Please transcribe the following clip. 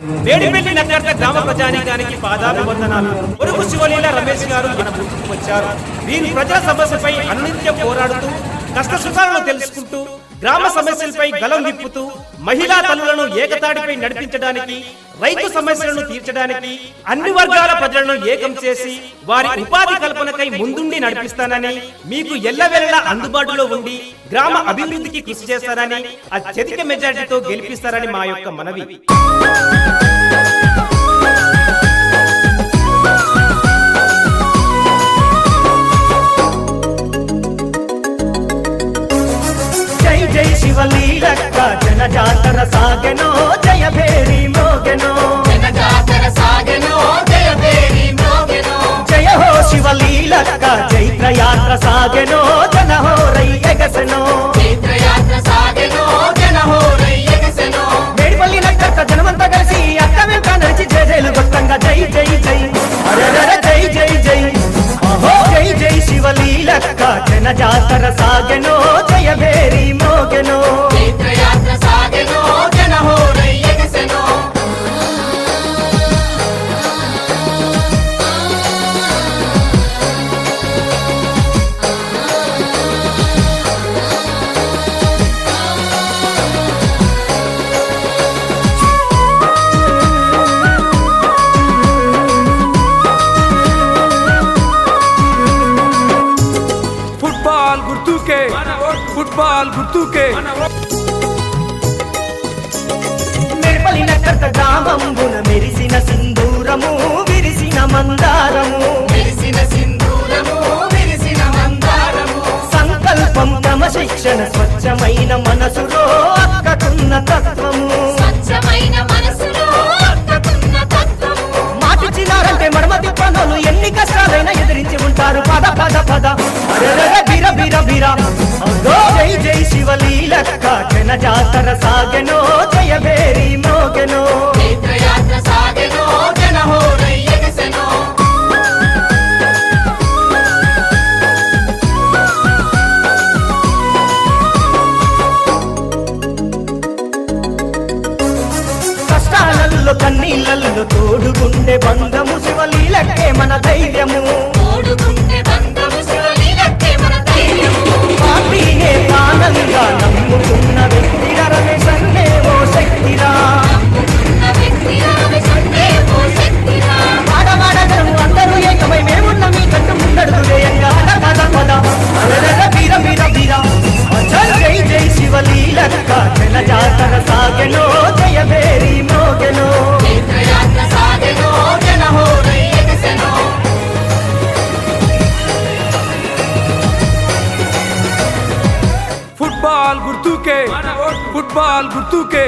వేడిపల్లి నగర గ్రామ ప్రజానీకానికి పాదాభివందనాలు. పొరుగు శివలీల రమేష్ గారు మన ముందుకు వచ్చారు. వీరు ప్రజా సమస్యపై అనునిత్యం పోరాడుతూ కష్ట సుఖాలను తెలుసుకుంటూ గ్రామ సమస్యలపై గలం విప్పుతూ మహిళా తల్లులను ఏకతాటిపై నడిపించడానికి, రైతు సమస్యలను తీర్చడానికి అన్ని వర్గాల ప్రజలను ఏకం చేసి వారి ఉపాధి కల్పనకై ముందుండి నడిపిస్తానని, మీకు ఎల్లవేళలా అందుబాటులో ఉండి గ్రామ అభివృద్ధికి కృషి చేస్తానని, అత్యధిక మెజారిటీతో గెలిపిస్తారని మా యొక్క మనవి. జై శివలీలక్క జన జాతర సాగెనో జయ భేరి మోగెనో, జన జాతర సాగెనో జయ భేరి మోగెనో. జయ హో శివలీలక్క చైత్రయాత్ర సాగెనో జన హో రై ఎగసెనో, చైత్రయాత్ర సాగెనో జన హో రై ఎగసెనో. వేడిపల్లి నగర జనమంతా కలిసి అక్క వెంట నడిచి జయ జయలు గొప్పంగా జై జై జై అరెరెర జై జై జై. జై జై శివలీలక్క జన జాతర సాగెనో జయ భేరి మోగెనో, చైత్రయాత్ర సాగెనో జన హో రై ఎగసెనో. ఫుట్బాల్ గుర్తుకే మెర్పలి నగర గ్రామంబున మెరిసిన సింధూరము విరిసిన మందారము, విరిసిన సింధూరము విరిసిన మందారము. సంకల్పం క్రమశిక్షణ స్వచ్ఛమైన మనసులో అక్కకున్న తత్వము, స్వచ్ఛమైన మనసులో అక్కకున్న తత్వము. మాటిచ్చినారంటే మడమ తిప్పనోలు ఎన్ని కష్టాలైనా ఎదిరించి ఉంటారు. పద పద పద అరెరెర బిర బిర బిర. జై జై శివలీలక్క జన జాతర సాగెనో జయ భేరి మోగెనో, చైత్రయాత్ర సాగెనో జన హో రై ఎగసెనో. కష్టాలలో కన్నీళ్ళల్లో తోడుగుండే బంధము శివలీలక్కే మన ధైర్యము, తోడుగుండే బంధము శివలీలక్కే మన ధైర్యము. పార్టీనే ప్రాణంగా నమ్ముకున్న వ్యక్తిరా రమేష్ అన్నే ఓ శక్తిరా, వాడవాడగము అందరూ ఏకమై మేమున్న మీ కట్టు ముందడుగు వేయంగా పద పద అరెరెర వీర వీర వీర. జై జై శివలీలక్క జన జాతర సాగెనో జయ భేరి మోగెనో, చైత్రయాత్ర సాగెనో జన హో రై ఎగసెనో. ఫుట్బాల్ గుర్తుకే